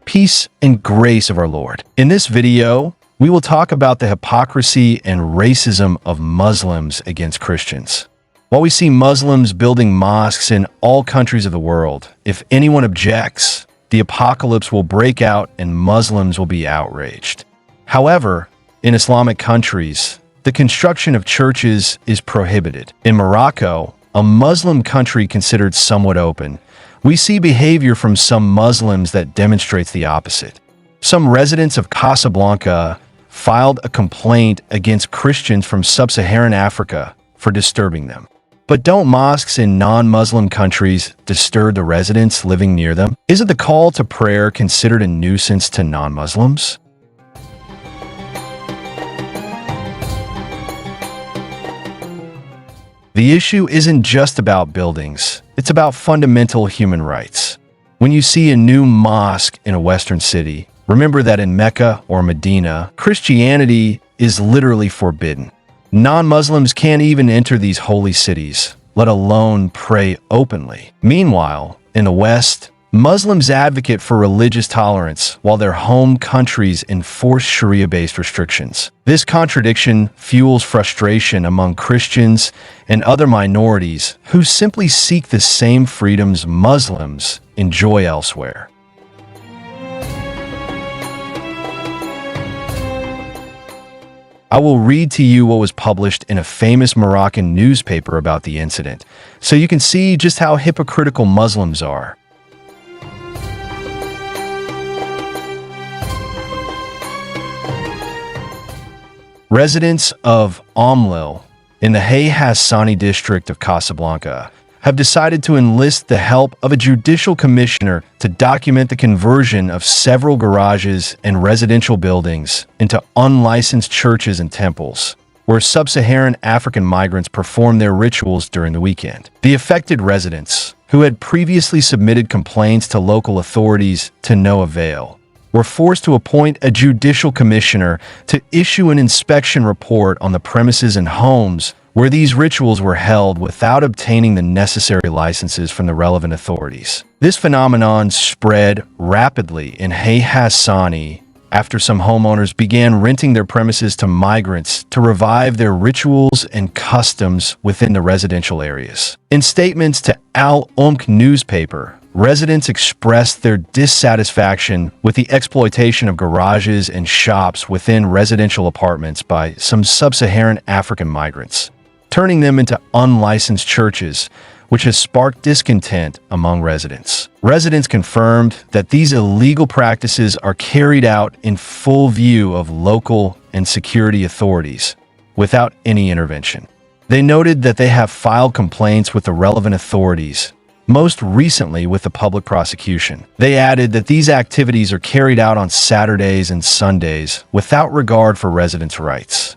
peace and grace of our Lord. In this video, we will talk about the hypocrisy and racism of Muslims against Christians. While we see Muslims building mosques in all countries of the world, if anyone objects, the apocalypse will break out and Muslims will be outraged. However, in Islamic countries, the construction of churches is prohibited. In Morocco, a Muslim country considered somewhat open, we see behavior from some Muslims that demonstrates the opposite. Some residents of Casablanca filed a complaint against Christians from sub-Saharan Africa for disturbing them. But don't mosques in non-Muslim countries disturb the residents living near them? Isn't the call to prayer considered a nuisance to non-Muslims? The issue isn't just about buildings, it's about fundamental human rights. When you see a new mosque in a Western city, remember that in Mecca or Medina, Christianity is literally forbidden. Non-Muslims can't even enter these holy cities, let alone pray openly. Meanwhile, in the West, Muslims advocate for religious tolerance while their home countries enforce Sharia-based restrictions. This contradiction fuels frustration among Christians and other minorities who simply seek the same freedoms Muslims enjoy elsewhere. I will read to you what was published in a famous Moroccan newspaper about the incident, so you can see just how hypocritical Muslims are. Residents of Omlil in the Hay Hassani district of Casablanca have decided to enlist the help of a judicial commissioner to document the conversion of several garages and residential buildings into unlicensed churches and temples, where sub-Saharan African migrants perform their rituals during the weekend. The affected residents, who had previously submitted complaints to local authorities to no avail, were forced to appoint a judicial commissioner to issue an inspection report on the premises and homes where these rituals were held without obtaining the necessary licenses from the relevant authorities. This phenomenon spread rapidly in Hay Hassani after some homeowners began renting their premises to migrants to revive their rituals and customs within the residential areas. In statements to Al-Umq newspaper, residents expressed their dissatisfaction with the exploitation of garages and shops within residential apartments by some sub-Saharan African migrants, turning them into unlicensed churches, which has sparked discontent among residents. Residents confirmed that these illegal practices are carried out in full view of local and security authorities, without any intervention. They noted that they have filed complaints with the relevant authorities, most recently with the public prosecution. They added that these activities are carried out on Saturdays and Sundays without regard for residents' rights.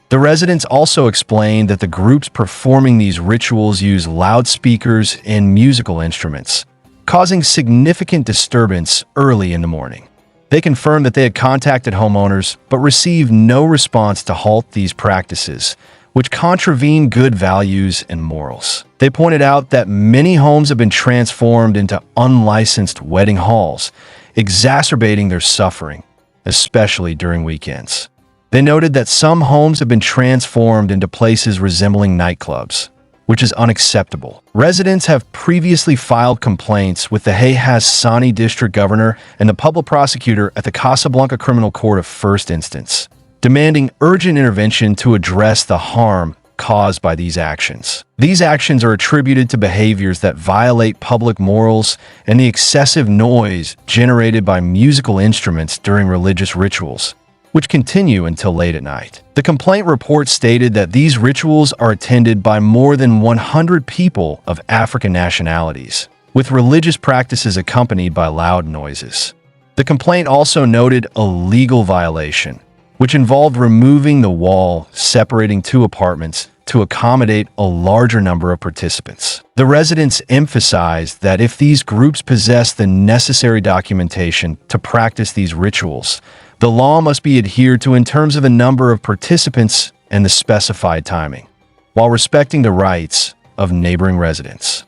The residents also explained that the groups performing these rituals use loudspeakers and musical instruments, causing significant disturbance early in the morning. They confirmed that they had contacted homeowners but received no response to halt these practices, which contravene good values and morals. They pointed out that many homes have been transformed into unlicensed wedding halls, exacerbating their suffering, especially during weekends. They noted that some homes have been transformed into places resembling nightclubs, which is unacceptable. Residents have previously filed complaints with the Hay Hassani district governor and the public prosecutor at the Casablanca Criminal Court of First Instance, demanding urgent intervention to address the harm caused by these actions. These actions are attributed to behaviors that violate public morals and the excessive noise generated by musical instruments during religious rituals, which continue until late at night. The complaint report stated that these rituals are attended by more than 100 people of African nationalities, with religious practices accompanied by loud noises. The complaint also noted a legal violation, which involved removing the wall separating two apartments to accommodate a larger number of participants. The residents emphasized that if these groups possess the necessary documentation to practice these rituals, the law must be adhered to in terms of the number of participants and the specified timing. While respecting the rights, of neighboring residents.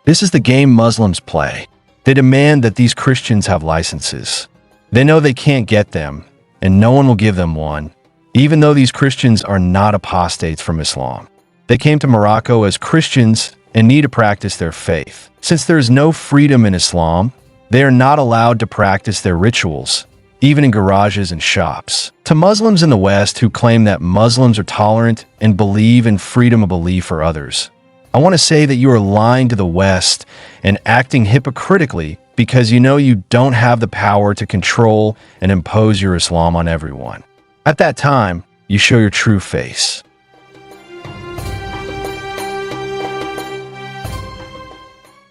This is the game Muslims play. They demand that these Christians have licenses. They know they can't get them, and no one will give them one, even though these Christians are not apostates from Islam. They came to Morocco as Christians and need to practice their faith. Since there is no freedom in Islam, they are not allowed to practice their rituals, even in garages and shops. To Muslims in the West who claim that Muslims are tolerant and believe in freedom of belief for others, I want to say that you are lying to the West and acting hypocritically because you know you don't have the power to control and impose your Islam on everyone. At that time, you show your true face.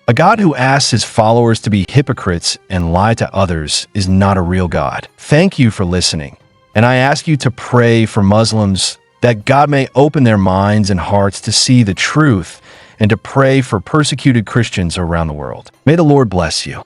A God who asks his followers to be hypocrites and lie to others is not a real God. Thank you for listening, and I ask you to pray for Muslims that God may open their minds and hearts to see the truth and to pray for persecuted Christians around the world. May the Lord bless you.